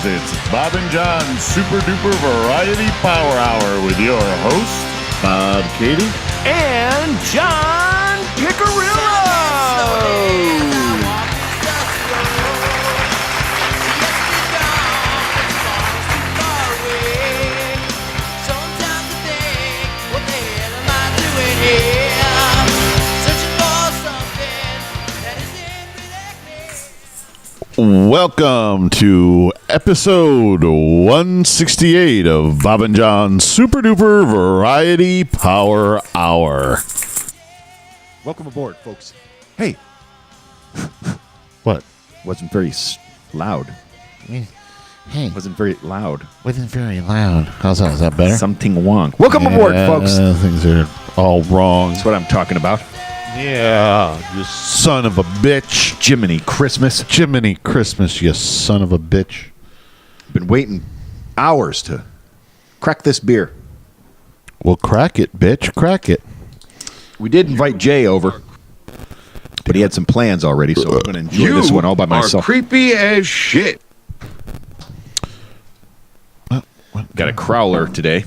Heroes. It's Bob and John's Super Duper Variety Power Hour with your host, Bob Katie, and John Picarillo. Welcome to episode 168 of Bob and John's Super Duper Variety Power Hour. Welcome aboard, folks. Hey. What? Wasn't very loud. Hey, Wasn't very loud. wasn't very loud. How's that? Is that better? Something wrong. Welcome aboard, folks. Things are all wrong. That's what I'm talking about. Yeah, you son of a bitch. Jiminy Christmas. Jiminy Christmas, you son of a bitch. Been waiting hours to crack this beer. Well, crack it, bitch. Crack it. We did invite Jay over, but he had some plans already, so I'm going to enjoy this one all by myself. Creepy as shit. Got a crowler today.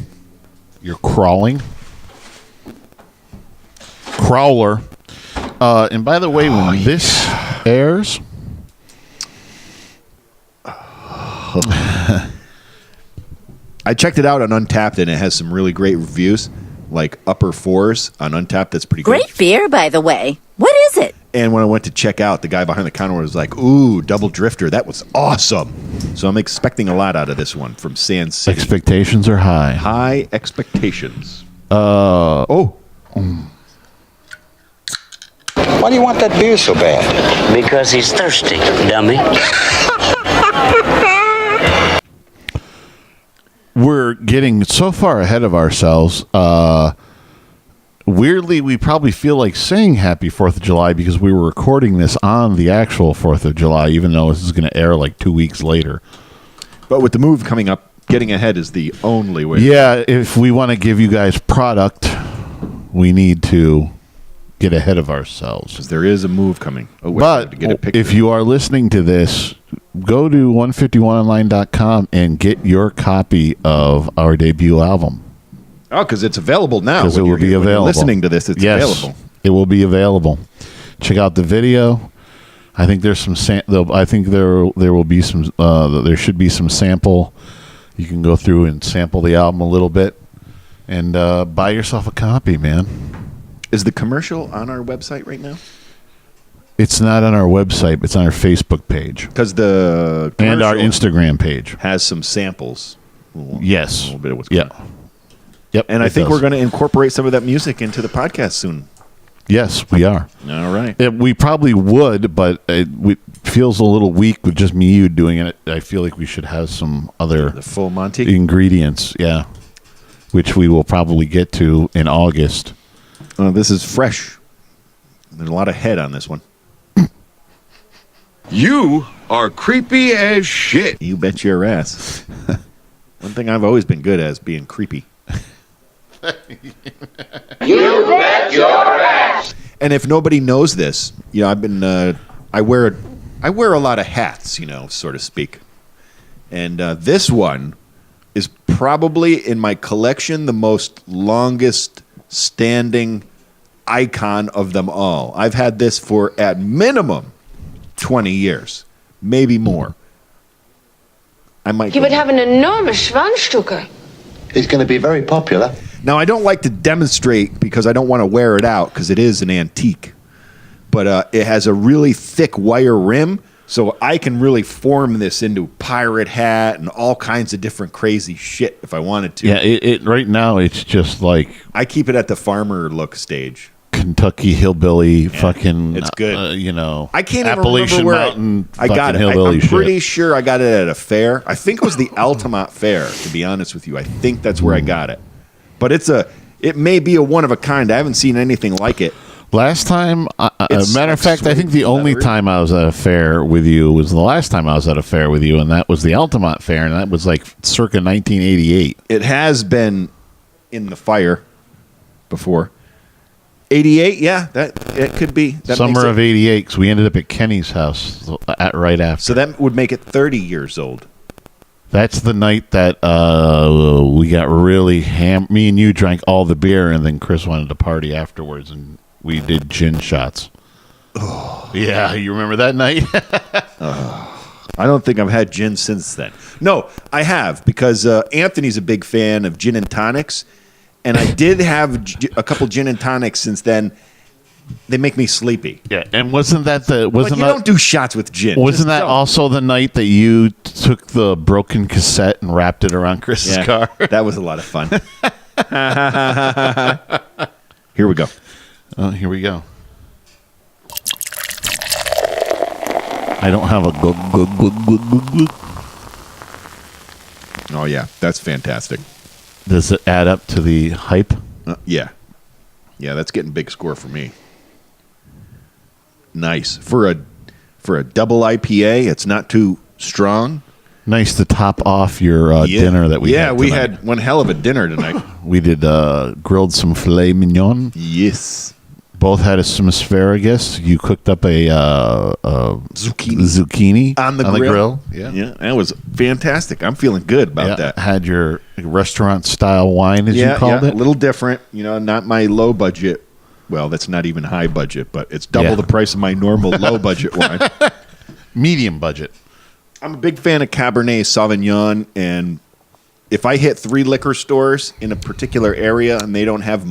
You're crawling. Crawler. And by the way, when this airs, I checked it out on Untapped, and it has some really great reviews, like upper fours on Untapped. That's pretty good. Great beer, by the way. What is it? And when I went to check out, the guy behind the counter was like, "Ooh, double drifter. That was awesome." So I'm expecting a lot out of this one from Sand City. expectations are high. High expectations. Why do you want that beer so bad? Because he's thirsty, dummy. We're getting so far ahead of ourselves. Weirdly, we probably feel like saying Happy 4th of July because we were recording this on the actual 4th of July, even though this is going to air like 2 weeks later. But with the move coming up, getting ahead is the only way. Yeah, if we want to give you guys product, we need to get ahead of ourselves. Because there is a move coming. Oh, wait, I have But to get a picture. if you are listening to this, go to 151online.com and get your copy of our debut album. Oh, because it's available now. Because it will be When available. you're listening to this, it's available. It will be available. Check out the video. I think there's some. I think there will be some. There should be some sample. You can go through and sample the album a little bit, and buy yourself a copy, man. Is the commercial on our website right now? It's not on our website. But it's on our Facebook page Because the and our commercial Instagram page. has some samples. Yes. A little bit of what's Yeah. going on. Yep. And I it think does. we're going to incorporate some of that music into the podcast soon. Yes, we are. All right. We probably would, but it feels a little weak with just me you doing it. I feel like we should have some other The full Monty. ingredients, yeah, which we will probably get to in August. This is fresh. There's a lot of head on this one. You are creepy as shit. You bet your ass. One thing I've always been good at is being creepy. You bet your ass. And if nobody knows this, you know, I've been I wear a lot of hats, you know, so to speak. And this one is probably in my collection the most longest standing icon of them all. I've had this for at minimum 20 years, maybe more. I might. He go would more. have an enormous Schwanzstücke. He's going to be very popular. Now, I don't like to demonstrate because I don't want to wear it out because it is an antique. But it has a really thick wire rim, so I can really form this into pirate hat and all kinds of different crazy shit if I wanted to. Yeah, it right now it's just like I keep it at the farmer look stage. Kentucky hillbilly, fucking. it's good. You know, I can't even Appalachian remember where Mountain. I got it. fucking hillbilly I'm pretty shit. sure I got it at a fair. I think it was the Altamont Fair, to be honest with you. I think that's where I got it. But it may be a one of a kind. I haven't seen anything like it. Last time, It's matter of fact, I think suede the only leather. time I was at a fair with you was the last time I was at a fair with you, and that was the Altamont Fair, and that was like circa 1988. It has been in the fire before. 88, yeah, it could be. That Summer makes it- of '88, because we ended up at Kenny's house right after. So that would make it 30 years old. That's the night that we got really me and you drank all the beer, and then Chris wanted to party afterwards, and we did gin shots. Oh. Yeah, you remember that night? I don't think I've had gin since then. No, I have, because Anthony's a big fan of gin and tonics, and I did have a couple gin and tonics since then. They make me sleepy. Yeah, and wasn't that you don't do shots with gin. Wasn't Just that don't. also the night that you took the broken cassette and wrapped it around Chris's car? That was a lot of fun. Here we go. Oh, here we go. I don't have a good. Oh, yeah. That's fantastic. Does it add up to the hype? Yeah. Yeah, that's getting big score for me. Nice. For a double IPA, it's not too strong. Nice to top off your dinner that we had tonight. we had one hell of a dinner tonight. We did grilled some filet mignon. Yes. Both had some asparagus. You cooked up a zucchini on the grill. Yeah, that was fantastic. I'm feeling good about that. Had your restaurant style wine, as you called it. A little different. Not my low budget. Well, that's not even high budget, but it's double the price of my normal low budget wine. Medium budget. I'm a big fan of Cabernet Sauvignon, and if I hit 3 liquor stores in a particular area and they don't have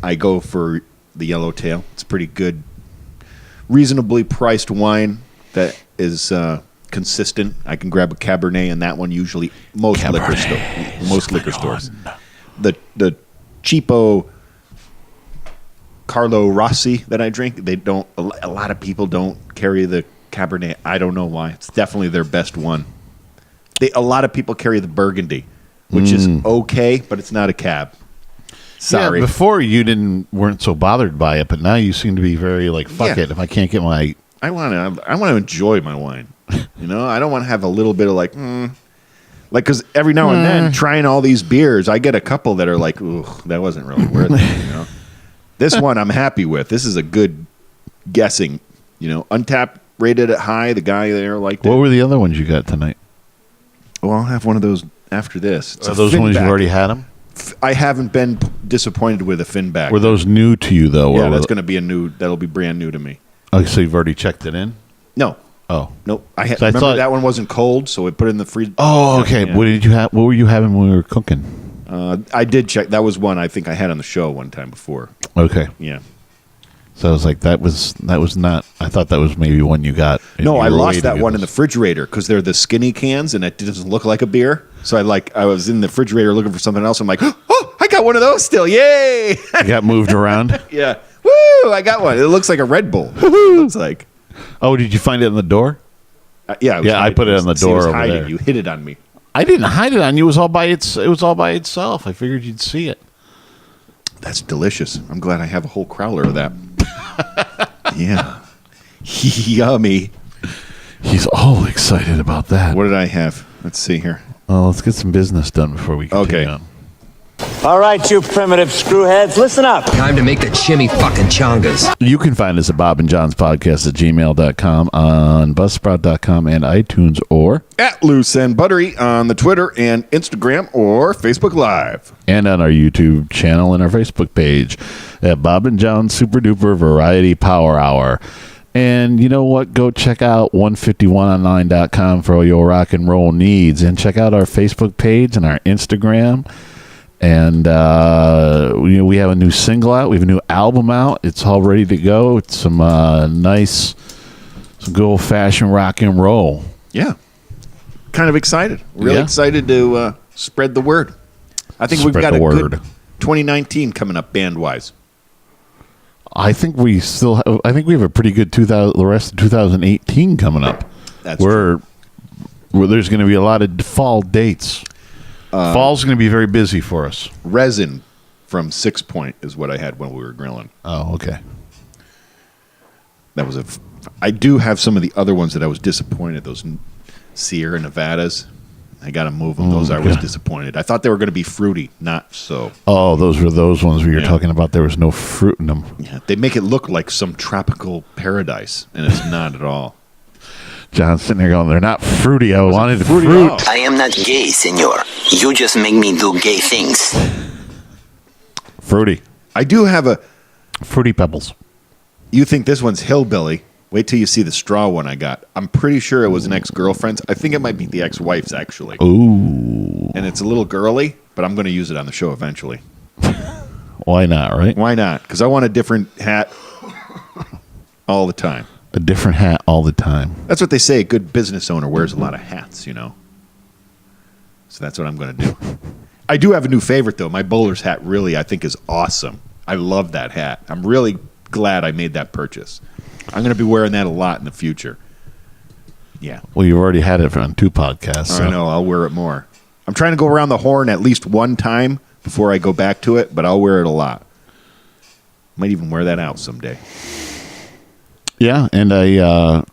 I go for the Yellowtail. It's pretty good, reasonably priced wine that is consistent. I can grab a Cabernet, and that one usually most liquor stores. The cheapo Carlo Rossi that I drink, they don't. A lot of people don't carry the Cabernet. I don't know why. It's definitely their best one. A lot of people carry the Burgundy, which is okay, but it's not a cab. Sorry. Yeah, before you weren't so bothered by it, but now you seem to be very like, fuck it. If I can't get my, I want to enjoy my wine. I don't want to have a little bit of like, because every now and then trying all these beers, I get a couple that are like, ooh, that wasn't really worth it. This one I'm happy with. This is a good guessing. Untapped rated it high. The guy there liked it. What were the other ones you got tonight? Well, I'll have one of those after this. Are those ones you've already had them? I haven't been disappointed with a Finback. Were those new to you though? Yeah, that's going to be that'll be brand new to me. Oh, so you've already checked it in? No. Oh. Nope. Remember that one wasn't cold, so we put it in the freezer. Oh, okay. Yeah. What did you have? What were you having when we were cooking? I did check. That was one I think I had on the show one time before. Okay. Yeah. So I was like, that was not. I thought that was maybe one you got. No, I lost that one in the refrigerator because they're the skinny cans and it doesn't look like a beer. So I was in the refrigerator looking for something else. I'm like, oh, I got one of those still. Yay! You got moved around? Yeah. Woo! I got one. It looks like a Red Bull. It looks like. Oh, did you find it on the door? Yeah. I put it on the door over hiding. there. You hid it on me. I didn't hide it on you. It was all by itself. I figured you'd see it. That's delicious. I'm glad I have a whole crowler of that. Yeah. Yummy. He's all excited about that. What did I have? Let's see here. Well, let's get some business done before we continue on. All right, you primitive screwheads, listen up. Time to make the chimmy fucking chongas. You can find us at bobandjohnspodcast@gmail.com, on buzzsprout.com and iTunes, or at Loose and Buttery on the Twitter and Instagram or Facebook Live. And on our YouTube channel and our Facebook page at Bob and John Super Duper Variety Power Hour. And you know what? Go check out 151online.com for all your rock and roll needs. And check out our Facebook page and our Instagram. And we have a new single out. We have a new album out. It's all ready to go. It's some good old-fashioned rock and roll. Yeah. Kind of excited. Really excited to spread the word. I think we've got a good 2019 coming up band-wise. I think we have a pretty good the rest of 2018 coming up. That's true. Where there's going to be a lot of fall dates. Fall's going to be very busy for us. Resin from 6 Point is what I had when we were grilling. Oh, okay. That was I do have some of the other ones that I was disappointed. Those Sierra Nevadas. I got to move them. Those I was disappointed. I thought they were going to be fruity. Not so. Oh, those were those ones where you're talking about there was no fruit in them. Yeah, they make it look like some tropical paradise, and it's not at all. John's sitting there going, they're not fruity. I wanted fruity fruit. at all. I am not gay, senor. You just make me do gay things. Fruity. I do have a. Fruity Pebbles. You think this one's hillbilly? Wait till you see the straw one I got. I'm pretty sure it was an ex-girlfriend's. I think it might be the ex-wife's, actually. Ooh. And it's a little girly, but I'm going to use it on the show eventually. Why not, right? Why not? Because I want a different hat all the time. A different hat all the time. That's what they say. A good business owner wears a lot of hats, you know. So that's what I'm going to do. I do have a new favorite, though. My bowler's hat really, I think, is awesome. I love that hat. I'm really glad I made that purchase. I'm going to be wearing that a lot in the future. Yeah. Well, you've already had it on 2 podcasts. So. I know. I'll wear it more. I'm trying to go around the horn at least one time before I go back to it, but I'll wear it a lot. Might even wear that out someday. Yeah, and I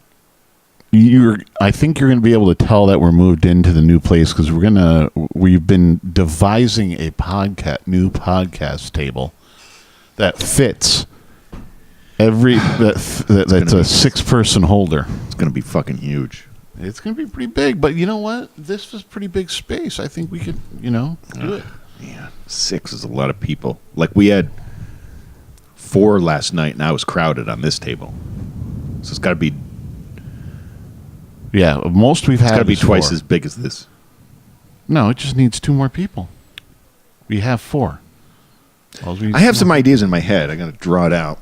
think you're going to be able to tell that we're moved into the new place because we've been devising a new podcast table that fits that's a 6-person holder. It's going to be fucking huge. It's going to be pretty big, but you know what? This was pretty big space. I think we could, do it. Yeah, 6 is a lot of people. Like we had 4 last night, and I was crowded on this table. So it's got to be. Yeah, most we've had. It's got to be is twice 4. as big as this. No, it just needs 2 more people. We have 4. I have some ideas in my head. I got to draw it out.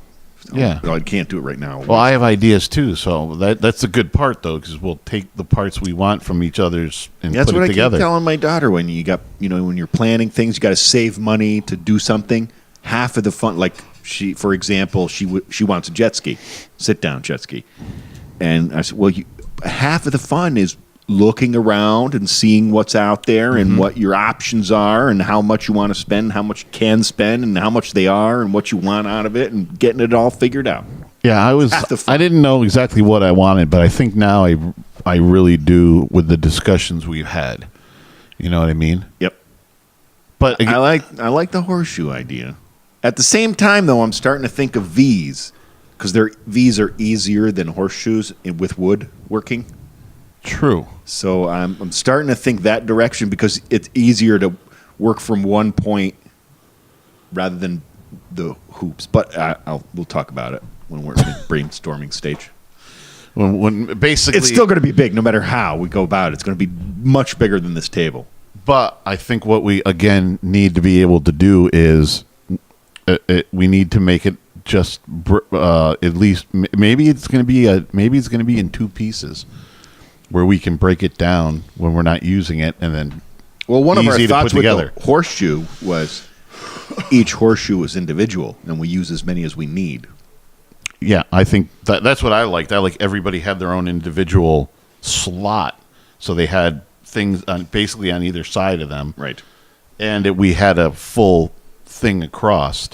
Yeah. But I can't do it right now. Well, I have ideas too, so that's the good part though, because we'll take the parts we want from each other's and That's put what it together. I keep telling my daughter when when you're planning things, you got to save money to do something. Half of the fun, like for example, she wants a jet ski, sit down jet ski, and I said, well, half of the fun is looking around and seeing what's out there and what your options are and how much you want to spend, how much you can spend, and how much they are and what you want out of it and getting it all figured out. Yeah, I didn't know exactly what I wanted, but I think now I really do with the discussions we've had. You know what I mean? Yep. But I like the horseshoe idea. At the same time, though, I'm starting to think of V's because V's are easier than horseshoes with wood working. True. So I'm starting to think that direction because it's easier to work from one point rather than the hoops. But we'll talk about it when we're in the brainstorming stage. When basically it's still going to be big no matter how we go about it. It's going to be much bigger than this table. But I think what we again need to be able to do is we need to make it just at least maybe it's going to be in 2 pieces where we can break it down when we're not using it and then one of our easy to thoughts put with together. the horseshoe was each horseshoe is individual and we use as many as we need. Yeah, I think that's what I liked. I like everybody had their own individual slot, so they had things basically on either side of them. Right. And we had a full thing across.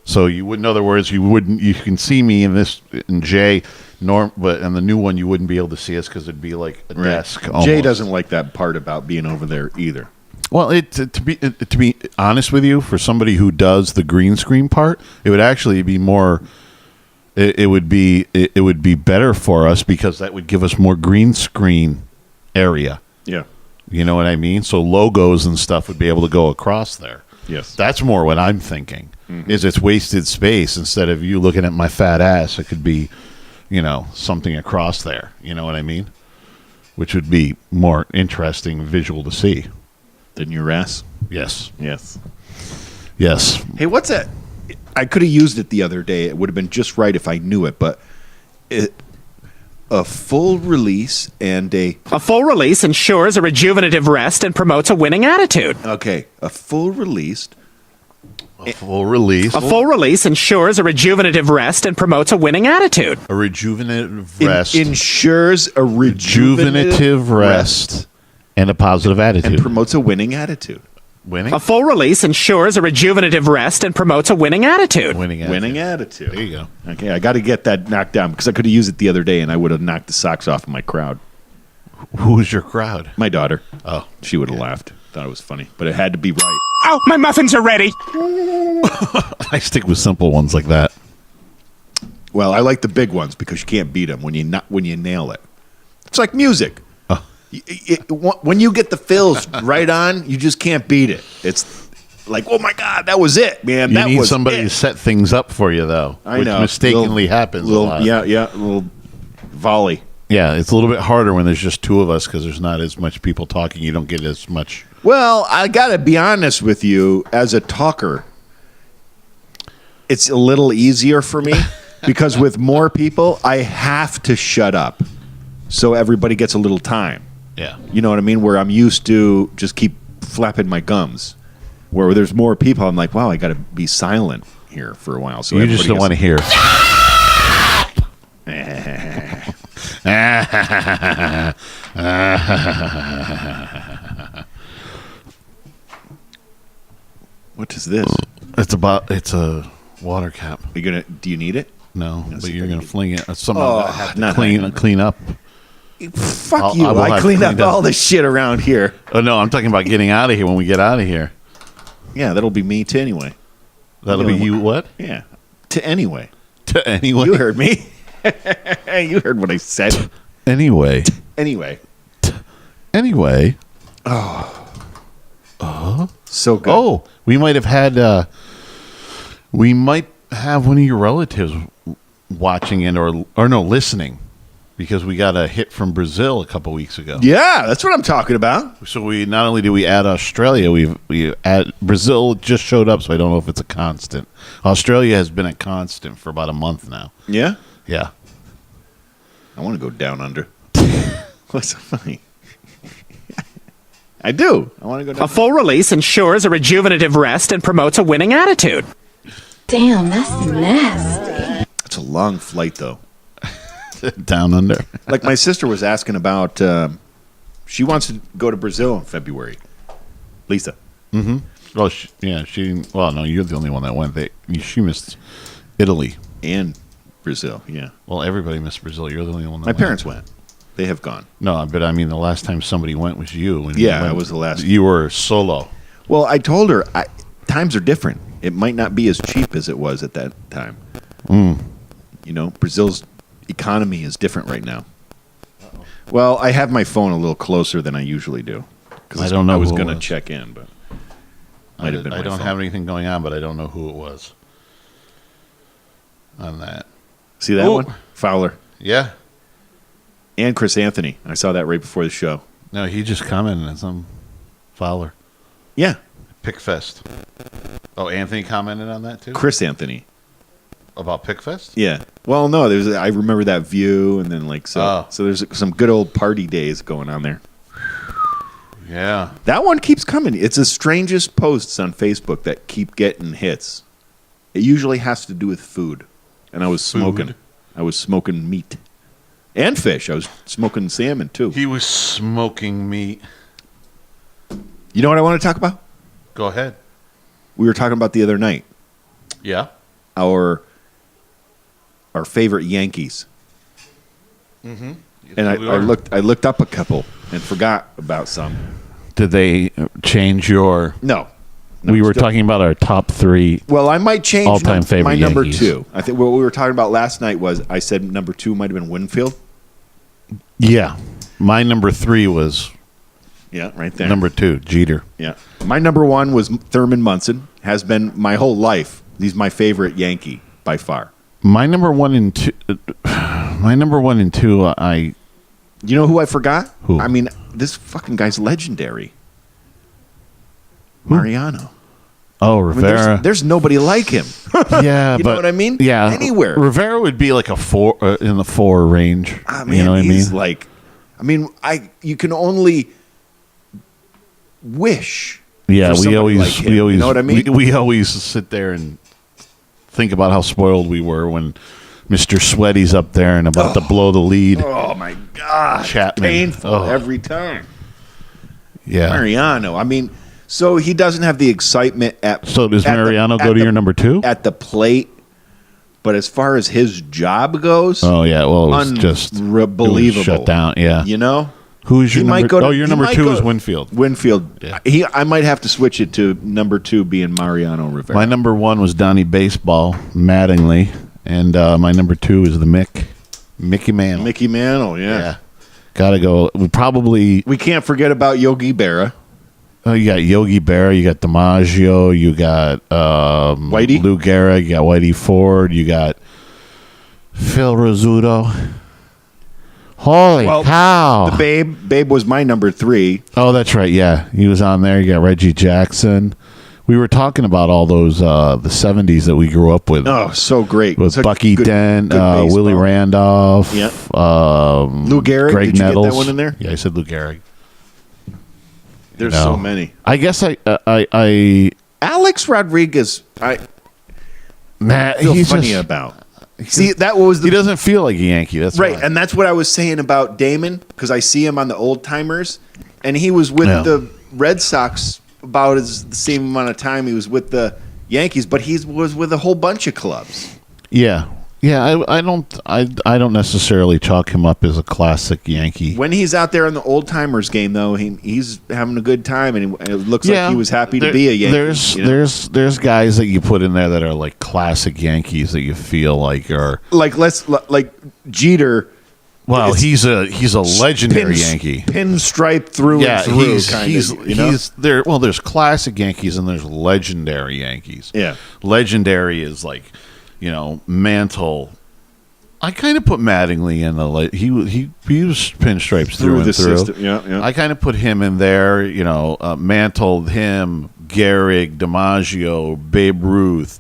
So you wouldn't, in other words, you can see me in Jay, but in the new one you wouldn't be able to see us because it'd be like a desk. Almost. Jay doesn't like that part about being over there either. Well, to be honest with you, for somebody who does the green screen part, it would actually be more. It would be better for us because that would give us more green screen area. Yeah. You know what I mean? So logos and stuff would be able to go across there. Yes. That's more what I'm thinking. Mm-hmm. Is it's wasted space instead of you looking at my fat ass, it could be, something across there. You know what I mean? Which would be more interesting visual to see. Than your ass? Yes. Yes. Yes. Hey, what's that? I could have used it the other day. It would have been just right if I knew it, but a full release and a full release ensures a rejuvenative rest and promotes a winning attitude. Okay, a full release. A full release. A full release ensures a rejuvenative rest and promotes a winning attitude. A rejuvenative rest ensures a rejuvenative rest and a positive attitude and promotes a winning attitude. Winning? A full release ensures a rejuvenative rest and promotes a winning attitude. Winning attitude. There you go. Okay, I got to get that knocked down because I could have used it the other day and I would have knocked the socks off of my crowd. Who was your crowd? My daughter. Oh. She would have laughed. Thought it was funny. But it had to be right. Oh, my muffins are ready. I stick with simple ones like that. Well, I like the big ones because you can't beat them when you nail it. It's like music. When you get the fills right on, you just can't beat it. It's like, oh my God, that was it, man. You that need was somebody it. to set things up for you, though. I which know. mistakenly happens a lot. Yeah, a little volley. Yeah, it's a little bit harder when there's just two of us because there's not as much people talking. You don't get as much. Well, I got to be honest with you, as a talker, it's a little easier for me because with more people, I have to shut up so everybody gets a little time. Yeah. You know what I mean? Where I'm used to just keep flapping my gums. Where there's more people, I'm like, wow, I got to be silent here for a while. So You just don't want to hear. What is this? It's a water cap. Do you need it? No, Yes, but you you're do. going to fling it. Somehow I have to not clean up. Fuck you. I will I have cleaned up cleaned up. all the shit around here. Oh, no, I'm talking about getting out of here when we get out of here. Yeah, that'll be me to anyway. That'll be you what? Yeah. To anyway. To anyway. You heard me. You heard what I said. Anyway. Anyway. Anyway. So good. Oh, we might have had. We might have one of your relatives watching it or no, listening, because we got a hit from Brazil a couple weeks ago. Yeah, that's what I'm talking about. So we not only do we add Australia, we add Brazil just showed up, so I don't know if it's a constant. Australia has been a constant for about a month now. Yeah? Yeah. I want to go down under. What's so funny? I do. I want to go down A full release ensures a rejuvenative rest and promotes a winning attitude. Damn, that's nasty. It's a long flight, though. Down under. Like my sister was asking about, she wants to go to Brazil in February. Lisa. Mm-hmm. Well, well, no, you're the only one that went. She missed Italy. And Brazil, yeah. Well, everybody missed Brazil. You're the only one that My went. parents went. They have gone. No, but I mean, the last time somebody went was you. When Yeah, you went. I was the last. You were solo. Well, I told her times are different. It might not be as cheap as it was at that time. You know, Brazil's economy is different right now. Well, I have my phone a little closer than I usually do. I don't know I was who it going to was. check in, but I don't have anything going on, but I don't know who it was on that. See that one? Fowler. Yeah. And Chris Anthony. I saw that right before the show. No, he just commented on some Fowler. Yeah. Pickfest. Oh, Anthony commented on that too? Chris Anthony. About Pickfest? Yeah. Well, no, I remember that view, and then so there's some good old party days going on there. Yeah. That one keeps coming. It's the strangest posts on Facebook that keep getting hits. It usually has to do with food. And I was smoking. Food? I was smoking meat. And fish. I was smoking salmon, too. He was smoking meat. You know what I want to talk about? Go ahead. We were talking about the other night. Yeah. Our favorite Yankees. Mm-hmm. And I looked up a couple and forgot about some. Did they change your... No. we were talking about our top three. Well, I might change all-time favorite my number Yankees. 2. I think what we were talking about last night was I said number 2 might have been Winfield. Yeah. My number 3 was... Yeah, right there. Number 2, Jeter. Yeah. My number 1 was Thurman Munson. Has been my whole life. He's my favorite Yankee by far. My number 1 and 2... My number 1 and 2, You know who I forgot? Who? I mean, this fucking guy's legendary. Mariano. Oh, I mean, Rivera. there's nobody like him. Yeah, You but know what I mean? Yeah, Anywhere. Rivera would be like a 4 in the 4 range. Man, you know what I mean? he's like, you can only wish. Yeah, for we somebody always like him. we always You know what I mean? we always sit there and think about how spoiled we were when Mr. Sweaty's up there and about to blow the lead. Oh my God, Chapman. painful Oh. every time. Yeah. Mariano. I mean, so he doesn't have the excitement at. So does at the- Mariano at go to the- your number 2? at the plate? But as far as his job goes, Oh yeah, well it was just unbelievable. it was shut down. Yeah. You know, Who's your He might number? go to- Oh, your he number might 2 go- is Winfield. Winfield. Yeah. I might have to switch it to number 2 being Mariano Rivera. My number 1 was Donnie Baseball, Mattingly, and my number 2 is the Mickey Mantle. Mickey Mantle, yeah. Gotta go. We can't forget about Yogi Berra. You got Yogi Berra, you got DiMaggio, you got Whitey? Lou Gehrig, you got Whitey Ford, you got Phil Rizzuto. Holy cow! The Babe was my number 3. Oh, that's right. Yeah, he was on there. You got Reggie Jackson. We were talking about all those the '70s that we grew up with. Oh, so great. With Such Bucky good Dent, baseball. Willie Randolph, Yeah. Lou Gehrig. Greg Did you Nettles. get that one in there? Yeah, I said Lou Gehrig. There's No. so many. I guess I Alex Rodriguez, I Matt, feel he's funny just- about. See, that was he doesn't feel like a Yankee. That's right, why. and that's what I was saying about Damon because I see him on the old timers, and he was with Yeah. the Red Sox about the same amount of time he was with the Yankees, but he was with a whole bunch of clubs. Yeah. I don't necessarily chalk him up as a classic Yankee. When he's out there in the old timers game, though, he's having a good time, and it looks like he was happy to be a Yankee. There's guys that you put in there that are like classic Yankees that you feel like are like Jeter. well, It's- he's a legendary Yankee. Pinstripe through Yeah, and through. he's there. Well, there's classic Yankees and there's legendary Yankees. Yeah. Legendary is like, Mantle. I kind of put Mattingly in the he was pinstripes through and the through. system. Yeah. I kind of put him in there. Mantle, him, Gehrig, DiMaggio, Babe Ruth.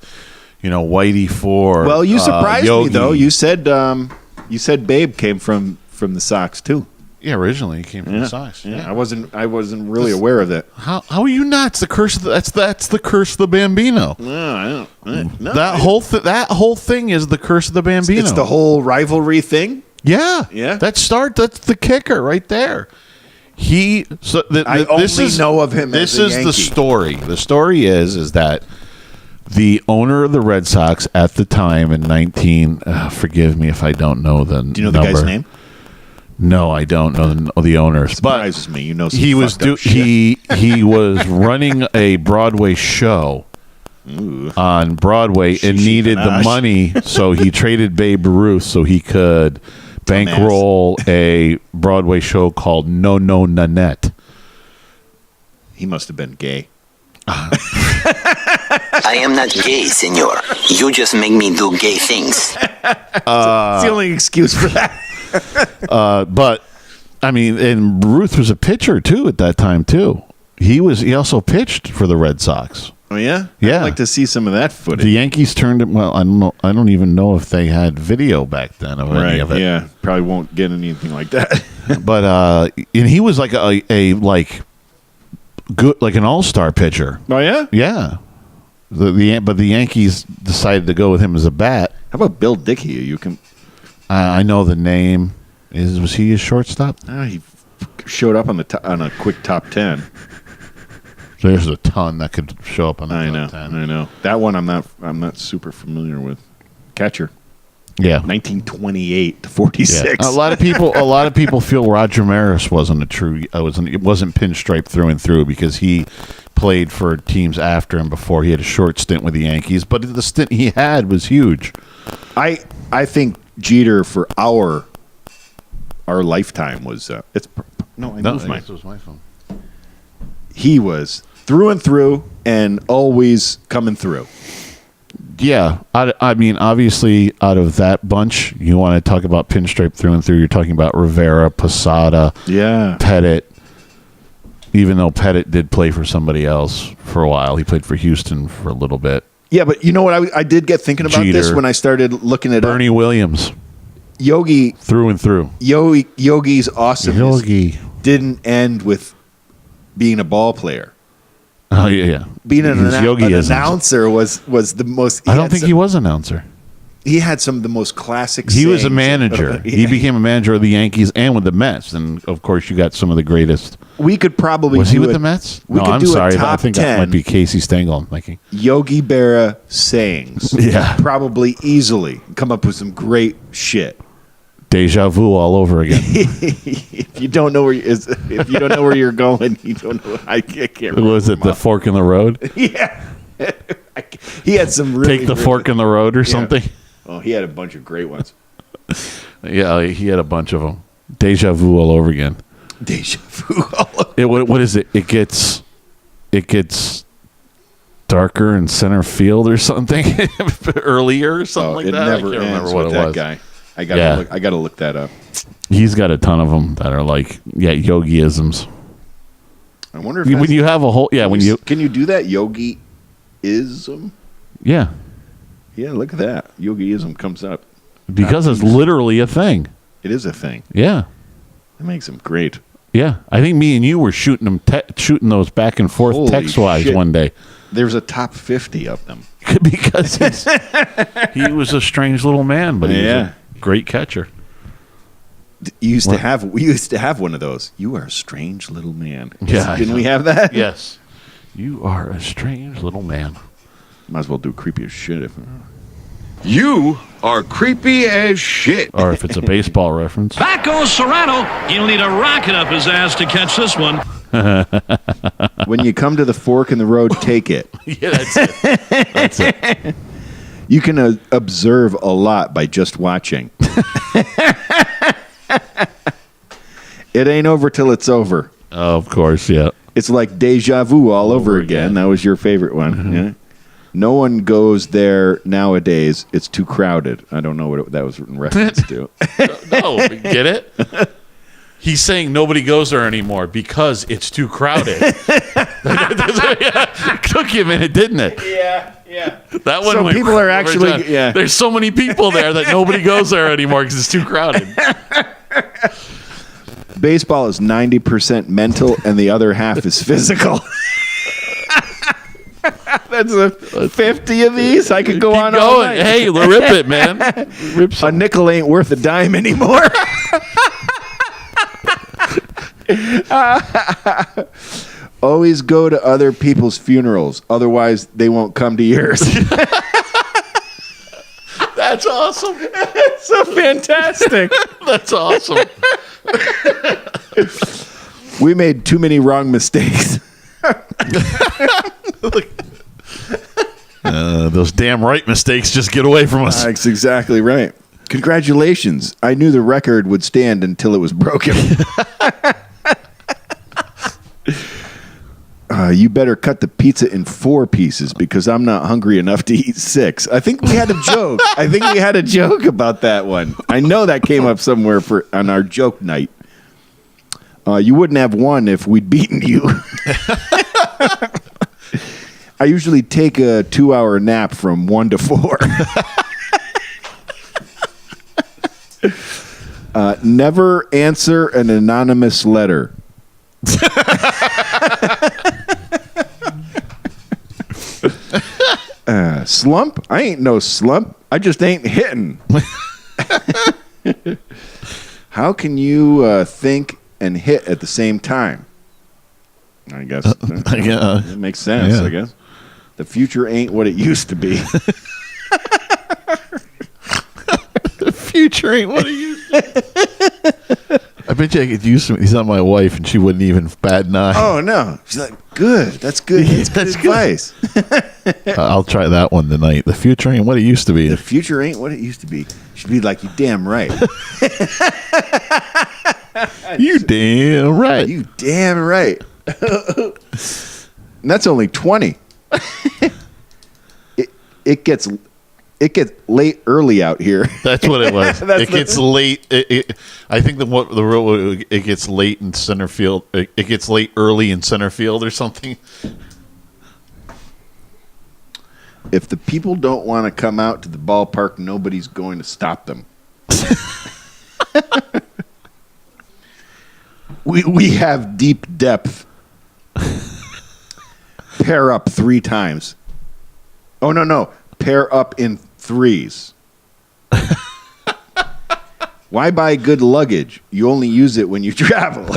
Whitey Ford. Well, you surprised me Yogi. though. You said Babe came from the Sox too. Yeah, originally he came from the Sox. Yeah, I wasn't really aware of that. How are you not? It's the curse. That's the curse of the Bambino. No, I don't. No, That whole thing is the curse of the Bambino. It's the whole rivalry thing. Yeah. Yeah. That's the kicker right there. I only know of him This as a is the Yankee. story. The story is that the owner of the Red Sox at the time in forgive me if I don't know the Do you know the guy's name? No, I don't know the owners. Surprises me. You know, some He was fucked up shit. he was running a Broadway show on Broadway and needed the Minaj. money, so he traded Babe Ruth so he could bankroll a Broadway show called No No Nanette. He must have been gay. I am not gay, senor. You just make me do gay things. It's the only excuse for that. But I mean, and Ruth was a pitcher too at that time too. He also pitched for the Red Sox. Oh yeah, Yeah. I'd like to see some of that footage. The Yankees turned him. Well, I don't know. I don't even know if they had video back then of any of it. Yeah, probably won't get anything like that. But and he was like a good, like an all-star pitcher. Oh yeah. Yeah. But the Yankees decided to go with him as a bat. How about Bill Dickey? You can. I know the name. Was he a shortstop? He showed up on a quick top 10. There's a ton that could show up on the I top know. 10. I know. That one I'm not super familiar with. Catcher. Yeah. 1928 to 46. Yeah. A lot of people feel Roger Maris wasn't it wasn't pinstripe through and through because he played for teams after him before. He had a short stint with the Yankees, but the stint he had was huge. I think Jeter for our lifetime was moved mine. This was my phone. He was through and through and always coming through. Yeah, I mean, obviously, out of that bunch, you want to talk about pinstripe through and through. You're talking about Rivera, Posada, Yeah. Pettit. Even though Pettit did play for somebody else for a while, he played for Houston for a little bit. Yeah, but you know what? I did get thinking about this Jeter. when I started looking at Bernie Williams, Yogi. through and through. Yogi's awesomeness Yogi. didn't end with being a ball player. Oh yeah. Being an Yogi-isms. announcer was the most. I don't think he was an announcer. He had some of the most classic. He was a sayings. manager. Yeah. He became a manager of the Yankees and with the Mets, and of course, you got some of the greatest. We could probably. Was he with the Mets? We No, could I'm do sorry. A top I think 10 that might be Casey Stengel. I'm thinking. Yogi Berra sayings. Yeah. Probably easily come up with some great shit. Deja vu all over again. If you don't know where you're going, you don't know. I can't remember. Was it the fork in the road? Yeah. He had some really. Take the fork in the road or Yeah. something? Oh, he had a bunch of great ones. Yeah, he had a bunch of them. Deja vu all over again. Deja vu. What is it? It gets darker in center field or something earlier or something like it that. never I can't ends remember what with it that was. guy. I gotta look that up. He's got a ton of them that are like yogiisms. I wonder if When you have a whole when you can you do that yogiism? yeah, Look at that. Yogiism comes up because it's literally a thing. It is a thing. Yeah. That makes him great. Yeah, I think me and you were shooting those back and forth Holy text-wise shit. one day. There's a top 50 of them. Because he was a strange little man, but he was a great catcher. We used to have one of those. You are a strange little man. Yeah, Didn't we have that? Yes. You are a strange little man. Might as well do creepy as shit. You are creepy as shit. Or if it's a baseball reference. Back goes Serrano. He'll need a rocket up his ass to catch this one. When you come to the fork in the road, take it. Yeah, that's it. That's it. You can observe a lot by just watching. It ain't over till it's over. Oh, of course, yeah. It's like deja vu all over again. That was your favorite one. Mm-hmm. Yeah. No one goes there nowadays. It's too crowded. I don't know what that was in reference to. No, get it? He's saying nobody goes there anymore because it's too crowded. It took you a minute, didn't it? Yeah. That one. So people are actually. Yeah. There's so many people there that nobody goes there anymore because it's too crowded. Baseball is 90% mental, and the other half is physical. That's a 50 of these. I could go Keep on going. all night. Hey, rip it, man. Rip A nickel ain't worth a dime anymore. Always go to other people's funerals. Otherwise, they won't come to yours. That's awesome. So fantastic. That's awesome. We made too many wrong mistakes. Those damn right mistakes just get away from us. That's exactly right. Congratulations. I knew the record would stand until it was broken. You better cut the pizza in 4 pieces because I'm not hungry enough to eat 6. I think we had a joke. About that one. I know that came up somewhere on our joke night. You wouldn't have won if we'd beaten you. I usually take a 2-hour nap from 1 to 4. Never answer an anonymous letter. Slump? I ain't no slump. I just ain't hitting. How can you think and hit at the same time? I guess it makes sense. Yeah. I guess the future ain't what it used to be. The future ain't what it used to be. I bet you I could use him. He's not my wife, and she wouldn't even bat an eye. Oh no, she's like, good. That's good. That's good advice. I'll try that one tonight. The future ain't what it used to be. The future ain't what it used to be. She'd be like, you damn right. You damn right. You damn right. And that's only 20. It gets late early out here. That's what it was. It gets late. I think it gets late in center field. It gets late early in center field or something. If the people don't want to come out to the ballpark, nobody's going to stop them. We have deep depth. Pair up 3 times. Oh, no. Pair up in 3s. Why buy good luggage? You only use it when you travel.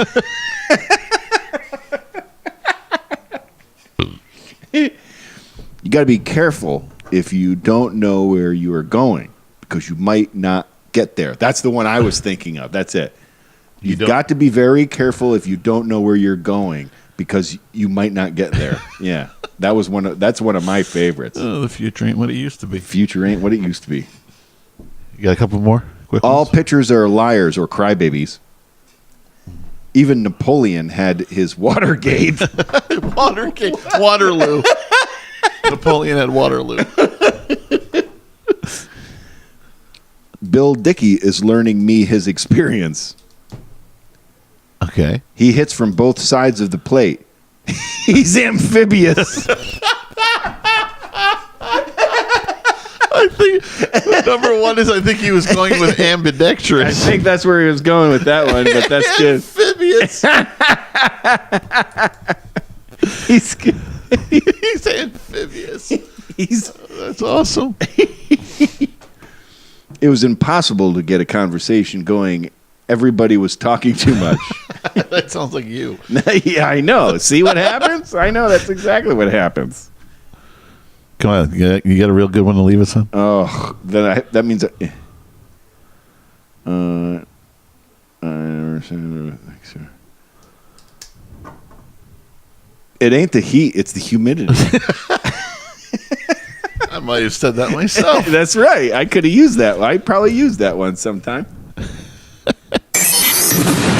You got to be careful if you don't know where you are going because you might not get there. That's the one I was thinking of. That's it. You've got to be very careful if you don't know where you're going because you might not get there. Yeah. That's one of my favorites. Oh, the future ain't what it used to be. Future ain't what it used to be. You got a couple more? Quick All ones? pitchers are liars or crybabies. Even Napoleon had his Watergate. Waterloo. Napoleon had Waterloo. Bill Dickey is learning me his experience. Okay. He hits from both sides of the plate. He's amphibious. I think number one is I think he was going with ambidextrous. I think that's where he was going with that one, but that's good. Amphibious. He's amphibious. That's awesome. It was impossible to get a conversation going. Everybody was talking too much. That sounds like you. Yeah, I know. See what happens? I know that's exactly what happens. Come on, you got a real good one to leave us on? Oh, that means. It ain't the heat; it's the humidity. I might have said that myself. That's right. I could have used that. I probably used that one sometime.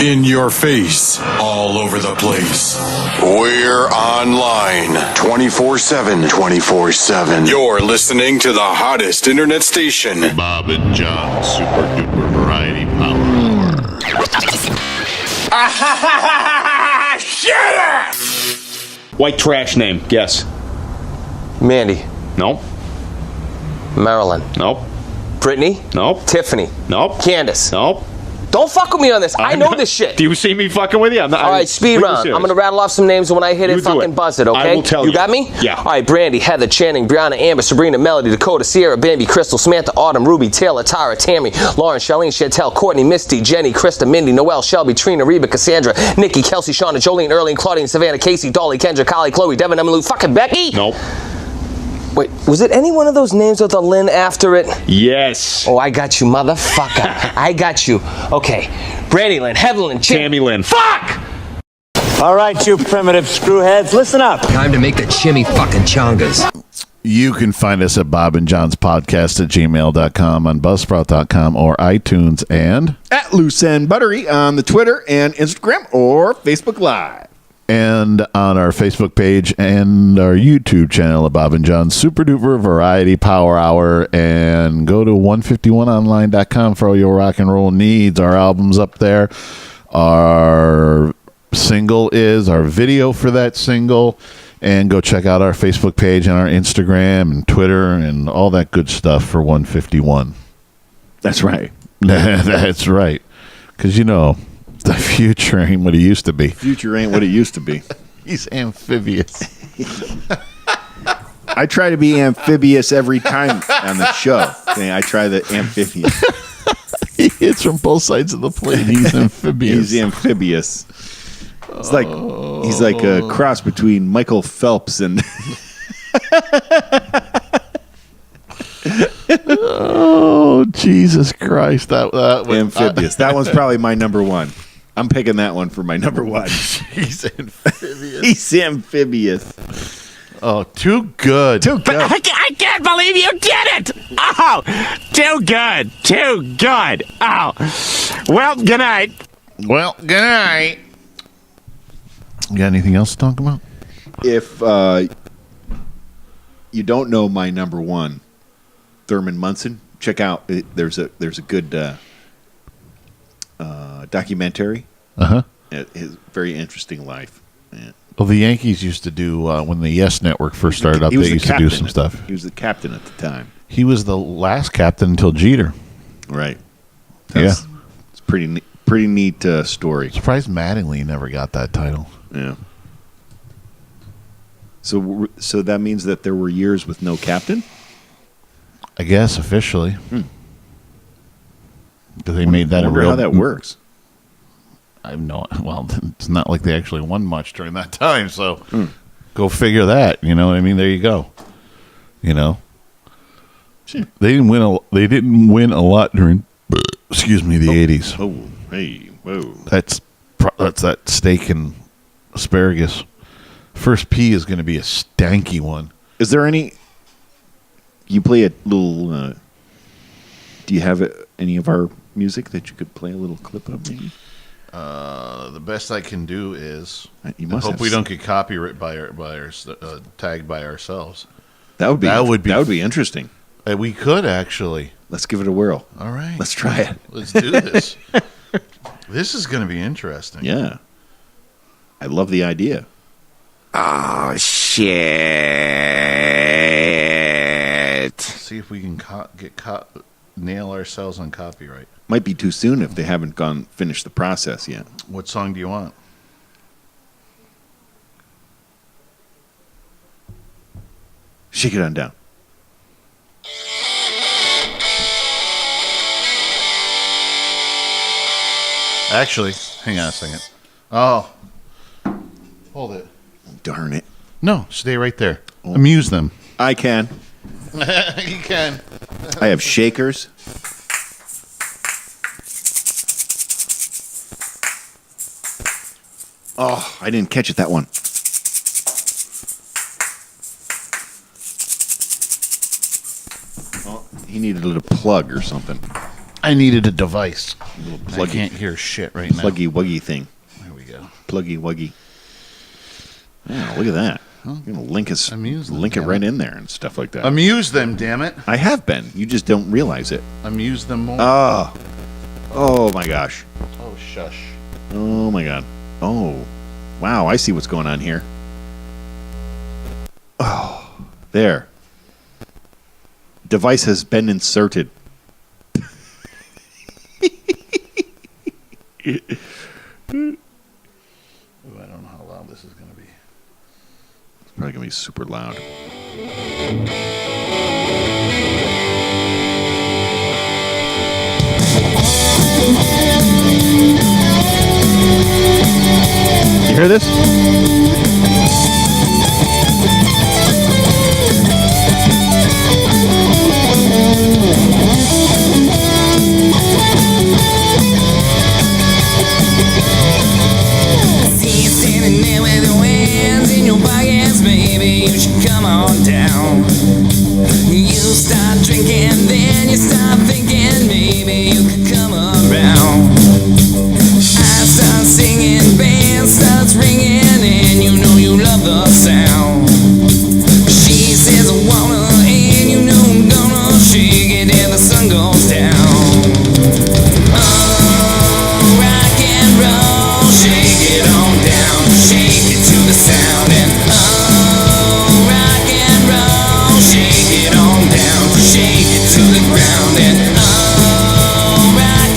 In your face, all over the place. We're online 24/7. 24/7. You're listening to the hottest internet station. Bob and John Super Duper Variety Power Hour. White trash name. Guess. Mandy. Nope. Marilyn. Nope. Brittany. Nope. Tiffany. Nope. Candace. Nope. Don't fuck with me on this. I know this shit. Do you see me fucking with you? All right, speed round. I'm going to rattle off some names, and when I hit it, fucking buzz it, okay? I will tell you. You got me? Yeah. All right, Brandy, Heather, Channing, Brianna, Amber, Sabrina, Melody, Dakota, Sierra, Bambi, Crystal, Samantha, Autumn, Ruby, Taylor, Tara, Tammy, Lauren, Charlene, Chantel, Courtney, Misty, Jenny, Krista, Mindy, Noelle, Shelby, Trina, Reba, Cassandra, Nikki, Kelsey, Shauna, Jolene, Erling, Claudine, Savannah, Casey, Dolly, Kendra, Kylie, Chloe, Devin, Emily, fucking Becky? Nope. Wait, was it any one of those names with a Lynn after it? Yes. Oh, I got you, motherfucker. I got you. Okay. Brandy Lynn, Heather Lynn, Tammy Lynn. Fuck! All right, you primitive screwheads, listen up. Time to make the chimmy fucking chongas. You can find us at Bob and John's Podcast at gmail.com, on Buzzsprout.com, or iTunes, and At Loose and Buttery on the Twitter and Instagram or Facebook Live. and on our Facebook page and our YouTube channel of Bob and John's Super Duper Variety Power Hour. And go to 151online.com for all your rock and roll needs. Our album's up there. Our single is our video for that single. And go check out our Facebook page and our Instagram and Twitter and all that good stuff for 151. That's right. That's right. Because, you know, the future ain't what it used to be. Future ain't what it used to be. He's amphibious. I try to be amphibious every time on the show. Okay, I try the amphibious. He hits from both sides of the plate. He's amphibious. He's amphibious. It's like he's like a cross between Michael Phelps and Oh, Jesus Christ. That amphibious. That one's probably my number one. I'm picking that one for my number one. He's amphibious. He's amphibious. Oh, too good. Too good. I can't believe you did it! Oh, too good. Too good. Oh. Well, good night. Well, good night. You got anything else to talk about? If you don't know my number one, Thurman Munson, check out. There's a good documentary. His very interesting life. Yeah. Well, the Yankees used to do, when the Yes Network first started up, they used to do some stuff. He was the captain at the time. He was the last captain until Jeter. Right. Yeah. It's pretty neat story. Surprised Mattingly never got that title. Yeah. So that means that there were years with no captain? I guess, officially. Because they made that I wonder a real... how that works. I have no... Well, it's not like they actually won much during that time, so go figure that. You know what I mean? There you go. You know? Sure. They didn't win a lot during, the 80s. Oh, hey, whoa. That's that steak and asparagus. First P is going to be a stanky one. Is there any... You play a little... do you have any of our music that you could play a little clip of, maybe? The best I can do is You must hope have we don't get copyright tagged by ourselves. That would be interesting. We could actually. Let's give it a whirl. All right, let's try it. Let's do this. This is going to be interesting. Yeah, I love the idea. Oh, shit. See if we can nail ourselves on copyright. Might be too soon if they haven't finished the process yet. What song do you want? Shake it on down. Actually, hang on a second. Oh, hold it. Darn it. No, stay right there. Amuse them. I can. You can. I have shakers. Oh, I didn't catch it that one. Oh, he needed a little plug or something. I needed a device. A little I pluggy, can't hear shit right now. pluggy wuggy thing. There we go. Pluggy wuggy. Yeah, look at that. I'm gonna link it damn right it. in there and stuff like that. Amuse them, damn it. I have been. You just don't realize it. Amuse them more. Oh my gosh. Oh, shush. Oh my god. Oh, wow. I see what's going on here. Oh, there. Device has been inserted. Ooh, I don't know how loud this is going to be. It's probably going to be super loud. You hear this? See you standing there with your hands in your pockets, baby. You should come on down. You start drinking, then you start thinking, maybe you could come around. I start singing, band starts ringing, and you know you love the sound. She says I wanna, and you know I'm gonna shake it till the sun goes down. Oh, rock and roll, shake it on down, shake it to the sound, and oh, rock and roll, shake it on down, shake it to the ground, and oh, rock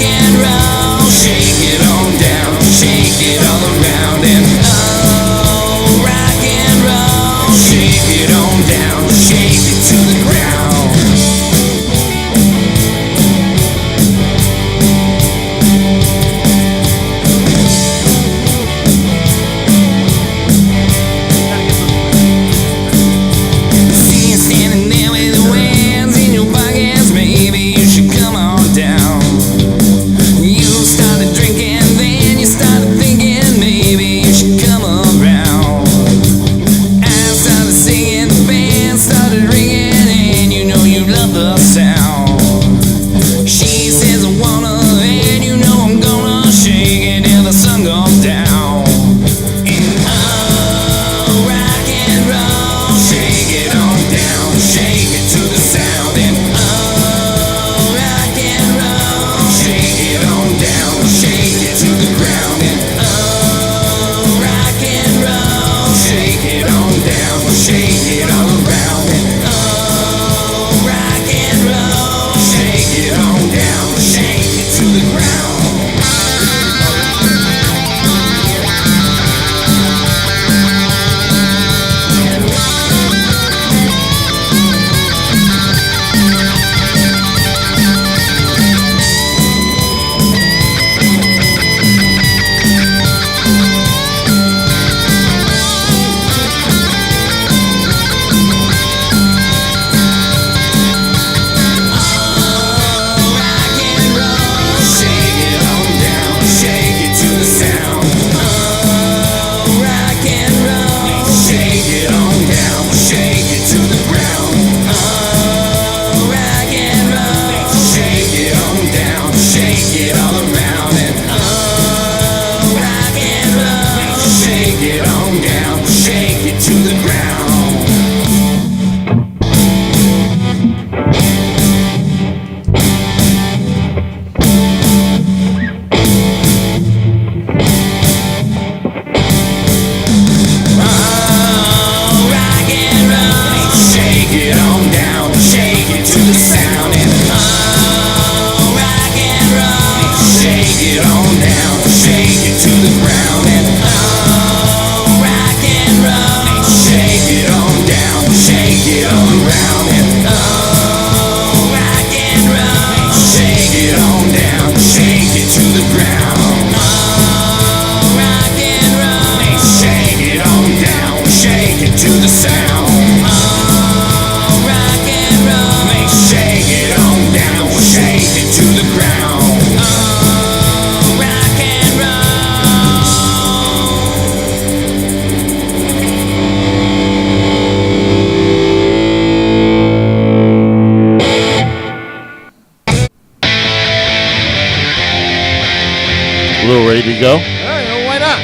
Little ready to go. All right, well, why not?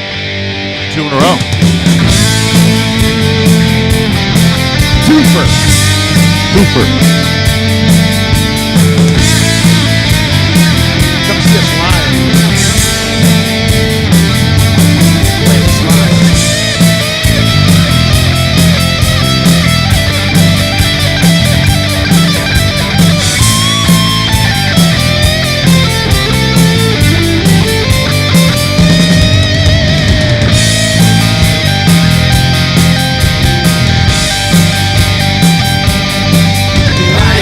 2 in a row. Twofer. Come see us live. Play this live. Why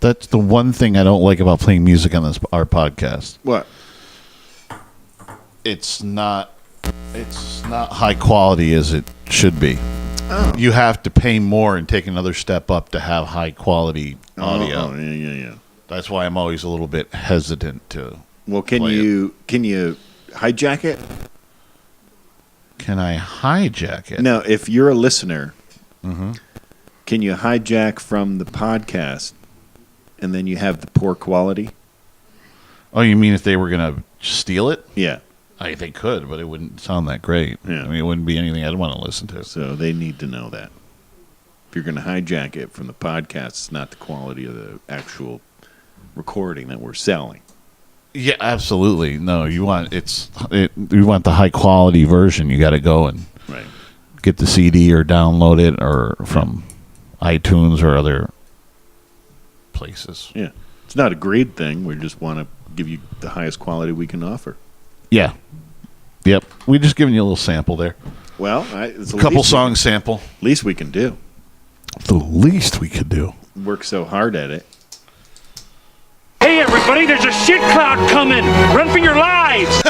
That's the one thing I don't like about playing music on our podcast. What? It's not high quality as it should be. Oh. You have to pay more and take another step up to have high quality audio. Oh, yeah. That's why I'm always a little bit hesitant to. Well, can you hijack it? Can I hijack it? No, if you're a listener, Mm-hmm. can you hijack from the podcast and then you have the poor quality? Oh, you mean if they were going to steal it? Yeah. They could, but it wouldn't sound that great. Yeah. I mean, it wouldn't be anything I'd want to listen to. So they need to know that. If you're going to hijack it from the podcast, it's not the quality of the actual recording that we're selling. Yeah, absolutely. No, you want you want the high quality version. You got to go and get the CD or download it or from iTunes or other places. Yeah, it's not a grade thing. We just want to give you the highest quality we can offer. Yeah. Yep. We just giving you a little sample there. Well, it's a couple songs sample. Least we can do. The least we could do. Work so hard at it. Hey, everybody, there's a shit cloud coming. Run for your lives.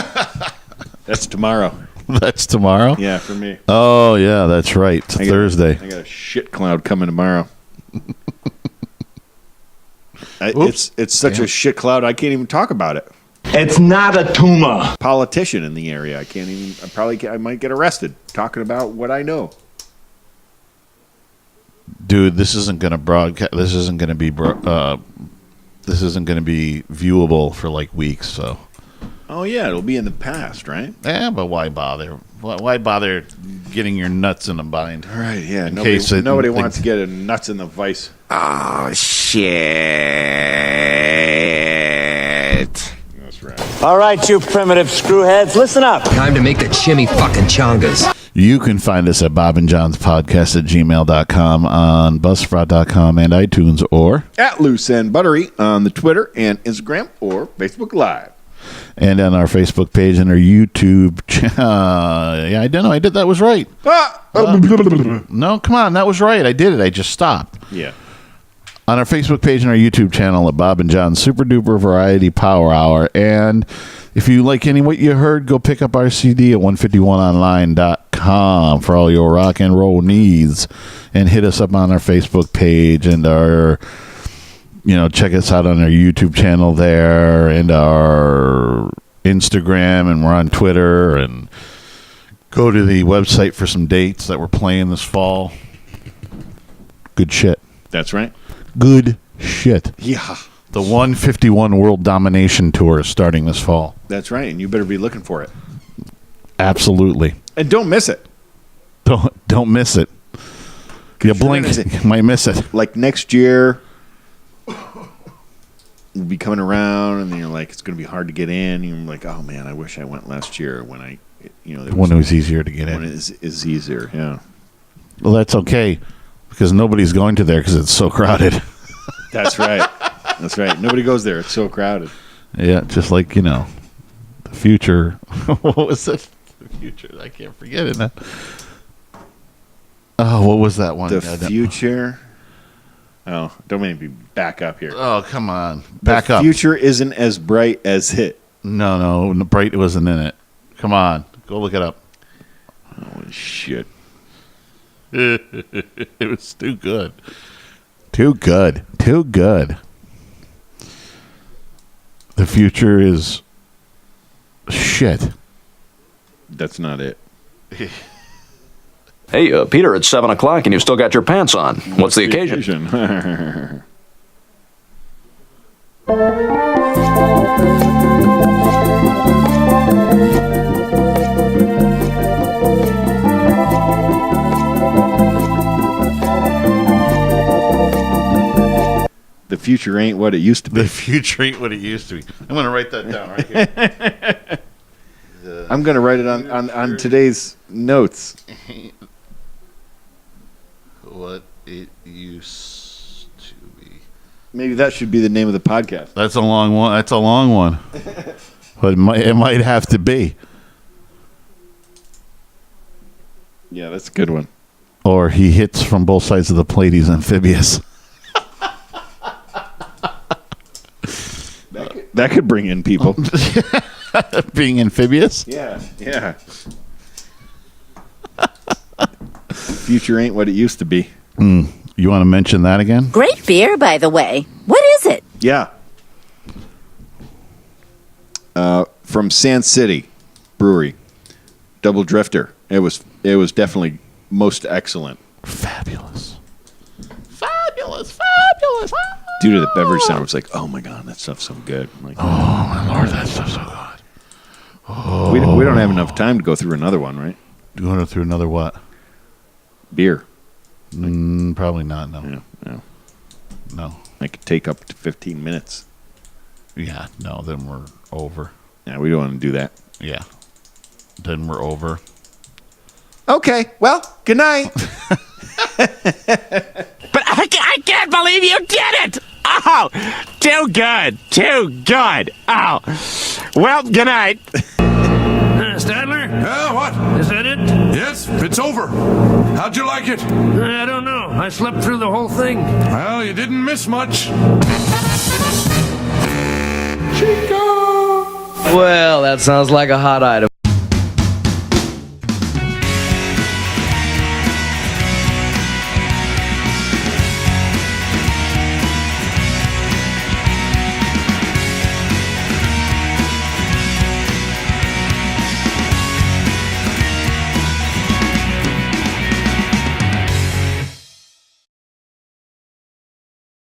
That's tomorrow. That's tomorrow? Yeah, for me. Oh, yeah, that's right. It's Thursday. I got a shit cloud coming tomorrow. It's such a shit cloud, I can't even talk about it. It's not a tumor. Politician in the area. I can't even. I might get arrested talking about what I know. Dude, this isn't going to broadcast. This isn't going to be. This isn't going to be viewable for like weeks. So. Oh yeah, it'll be in the past, right? Yeah, but why bother? Why bother getting your nuts in a bind? All right. Yeah. Nobody wants to get a nuts in the vice. Oh, shit. That's right. All right, you primitive screwheads, listen up. Time to make the chimmy fucking chongas. You can find us at Bob and John's Podcast at gmail.com, on Buzzsprout.com and iTunes, or at Loose and Buttery on the Twitter and Instagram or Facebook Live. And on our Facebook page and our YouTube channel. Yeah, I don't know. I did that was right. No, come on. That was right. I did it. I just stopped. Yeah. On our Facebook page and our YouTube channel at Bob and John's Super Duper Variety Power Hour. And if you like what you heard, go pick up our CD at 151online.com for all your rock and roll needs. And hit us up on our Facebook page and our, check us out on our YouTube channel there and our Instagram. And we're on Twitter. And go to the website for some dates that we're playing this fall. Good shit. That's right. Good shit. Yeah. The 151 World Domination Tour is starting this fall. That's right, and you better be looking for it. Absolutely. And don't miss it. Don't miss it. You blink, you might miss it. Like next year, we'll be coming around, and then you're like, it's going to be hard to get in. And you're like, oh man, I wish I went last year when when it was easier to get in. When it is easier, yeah. Well, that's okay. Because nobody's going to there because it's so crowded. That's right. That's right. Nobody goes there. It's so crowded. Yeah, just like, the Future. What was it? The Future. I can't forget it now. Oh, what was that one? The Future. Oh, don't make me back up here. Oh, come on. Back up. The Future isn't as bright as it. No. Bright wasn't in it. Come on. Go look it up. Holy shit. It was too good. Too good. The Future is shit. That's not it. Hey, Peter, it's 7 o'clock and you've still got your pants on. What's the occasion? The future ain't what it used to be. The future ain't what it used to be. I'm going to write that down right here. I'm going to write it on today's notes. What it used to be. Maybe that should be the name of the podcast. That's a long one. But it might have to be. Yeah, that's a good one. Or he hits from both sides of the plate. He's amphibious. That could bring in people. Being amphibious? Yeah. Future ain't what it used to be. You want to mention that again? Great beer, by the way. What is it? Yeah. From Sand City Brewery, Double Drifter. It was definitely most excellent. Fabulous. Due to the beverage sound, I was like, "Oh my god, that stuff's so good!" Like, oh my lord, that stuff's so good. We don't have enough time to go through another one, right? Do you want to go through another what? Beer. Probably not. No. No. I could take up to 15 minutes. Yeah. No. Then we're over. Yeah, we don't want to do that. Yeah. Then we're over. Okay. Well, good night. But I can't believe you did it! Oh, too good. Oh, well, good night. Stadler? Yeah, what? Is that it? Yes, it's over. How'd you like it? I don't know. I slept through the whole thing. Well, you didn't miss much. Well, that sounds like a hot item.